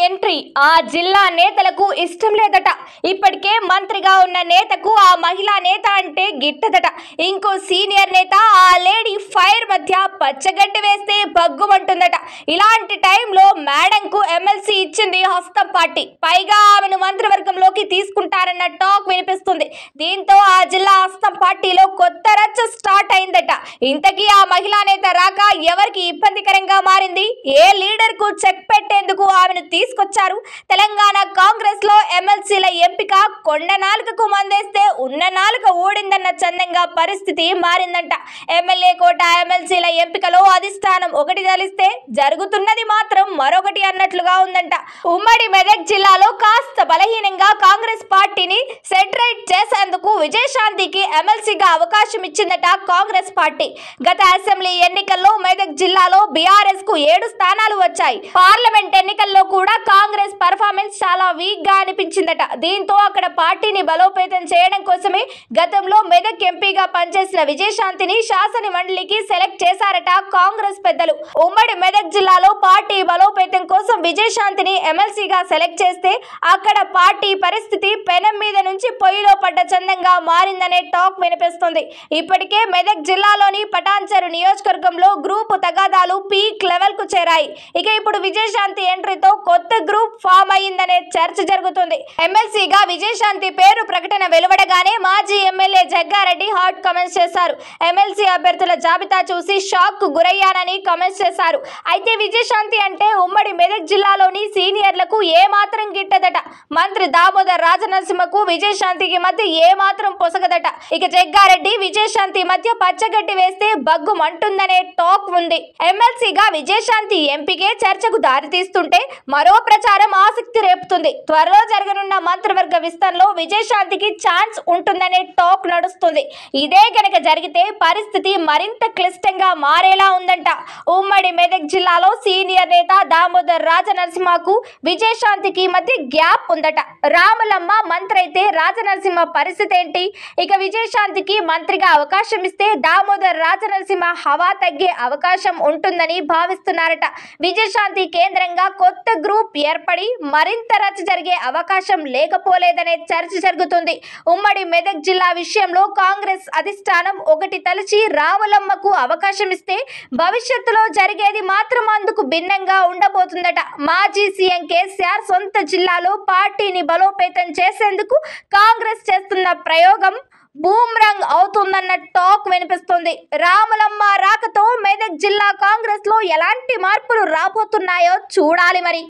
Entry ఆ జిల్లా నేతలకు ఇష్టం లేదట. ఇప్పటికే మంత్రిగా ఉన్న నేతకు ఆ మహిళా నేత అంటే గిట్టదట. ఇంకో సీనియర్ నేత ఆ లేడీ ఫైర్ మధ్య పచ్చగడ్డి వేస్తే బగ్గుమంటుందట. ఇలాంటి టైంలో మేడంకు ఎమ్మెల్సీ ఇచ్చింది హస్తం పార్టీ. పైగా ఆమెను మంత్రివర్గంలోకి తీసుకుంటారన్న టాక్ వినిపిస్తుంది. దీంతో ఆ జిల్లా హస్తం పార్టీలో కొత్త రచ్చ స్టార్ట్ అయిందట. ఇంతకీ ఆ మహిళా నేత రాక ఎవరికి ఇబ్బందికరంగా మారింది? ఏ లీడర్ కు చెక్ పెట్టేందుకు ఆమెను తీసుకొచ్చారు? తెలంగాణ కాంగ్రెస్ లో ఎమ్మెల్సీల ఎంపిక కొండ నాలుకకు మందేస్తే ఉన్న నాలుక ఊడిందన్న చందంగా పరిస్థితి మారిందంట. ఎమ్మెల్యే కోట ఎమ్మెల్సీల ఎంపికలో అధిష్టానం ఒకటి తెలిస్తే జరుగుతున్నది మాత్రం మరొకటి అన్నట్లుగా ఉందంట. ఉమ్మడి మెదక్ జిల్లాలో కాస్త బలహీనంగా కాంగ్రెస్ పార్టీని సెటరైట్ చేసేందుకు విజయశాంతికి ఎమ్మెల్సీగా అవకాశం ఇచ్చిందట కాంగ్రెస్ పార్టీ. గత అసెంబ్లీ ఎన్నికల్లో మెదక్ జిల్లాలో బీఆర్ఎస్ కు 7 స్థానాలు వచ్చాయి. పార్లమెంట్ ఎన్నికల్లో కూడా కాంగ్రెస్ పర్ఫార్మెన్స్ చాలా వీక్ గా అనిపించిందట. దీంతో అక్కడ పార్టీని బలోపేతం చేయడం కోసమే గతంలో మెదక్ ఎంపీగా పనిచేసిన విజయశాంతిని శాసన మండలికి సెలెక్ట్ చేశారట కాంగ్రెస్ పెద్దలు. ఉమ్మడి మెదక్ జిల్లాలో పార్టీ బలోపేతం కోసం విజయశాంతిని ఎమ్మెల్సీగా సెలెక్ట్ చేస్తే అక్కడ పార్టీ పరిస్థితి పెనం మీద నుంచి పొయ్యిలో పడ్డ చందంగా మారిందనే టాక్ వినిపిస్తుంది. ఇప్పటికే మెదక్ జిల్లాలోని పటాన్చెరు నియోజకవర్గంలో గ్రూపు తగాదాలు పీక్ లెవెల్ కు చేరాయి. ఇక ఇప్పుడు విజయశాంతి ఎంట్రీతో కొత్త గ్రూప్ ఫామ్ అయ్యిందనే చర్చ జరుగుతుంది. ఎమ్మెల్సీగా విజయశాంతి పేరు ప్రకటన వెలువడగానే మాజీ ఎమ్మెల్యే జగ్గారెడ్డి హాట్ కామెంట్స్ చేశారు. ఎమ్మెల్సీ అభ్యర్థుల జాబితా చూసి షాక్ కు గురయ్యానని కామెంట్స్ చేశారు. అయితే విజయశాంతి అంటే ఉమ్మడి మెదక్ జిల్లాలోని సీనియర్లకు ఏ మాత్రం గిట్టదట. మంత్రి దామోదర్ రాజనరసింహకు విజయశాంతికి మధ్య ఏ మాత్రం పొసగదట. ఇక జగ్గారెడ్డి విజయశాంతి మధ్య పచ్చగడ్డి వేస్తే బగ్గుమంటుందనే టాక్ ఉంది. ఎమ్మెల్సీగా విజయశాంతి ఎంపీకే చర్చకు దారితీస్తుంటే మరో ప్రచారం ఆసక్తి రేపుతుంది. త్వరలో జరగనున్న మంత్రివర్గ విస్తరణలో విజయశాంతికి ఛాన్స్ ఉంటుందనే టాక్ నడుస్తుంది. ఇదే కనుక జరిగితే పరిస్థితి మరింత క్లిష్టంగా మారేలా ఉందంట. ఉమ్మడి మెదక్ జిల్లాలో సీనియర్ నేత దామోదర్ రాజనరసింహకు విజయశాంతికి మధ్య గ్యాప్ ఉందట. రాములమ్మ మంత్రి అయితే రాజనరసింహ పరిస్థితి ఏంటి? ఇక విజయశాంతికి మంత్రిగా అవకాశం ఇస్తే దామోదర్ రాజనరసింహ హవా తగ్గే అవకాశం ఉంటుందని భావిస్తున్నారట. విజయశాంతి కేంద్రంగా కొత్త గ్రూప్ ఏర్పడి మరింత రచ్చ జరిగే అవకాశం లేకపోలేదనే చర్చ జరుగుతుంది. ఉమ్మడి మెదక్ జిల్లా విషయంలో కాంగ్రెస్ అధిష్టానం ఒకటి తలచి రాములమ్మకు అవకాశం ఇస్తే భవిష్యత్తులో జరిగేది మాత్రం అందుకు భిన్నంగా ఉండబోతుందట. మాజీ సీఎం కేసీఆర్ సొంత జిల్లాలో పార్టీని బలోపేతం చేసేందుకు కాంగ్రెస్ చేస్తున్న ప్రయోగం బూమ్రాంగ్ అవుతుందన్న టాక్ వినిపిస్తుంది. రాములమ్మ రాకతో మెదక్ జిల్లా కాంగ్రెస్ లో ఎలాంటి మార్పులు రాబోతున్నాయో చూడాలి మరి.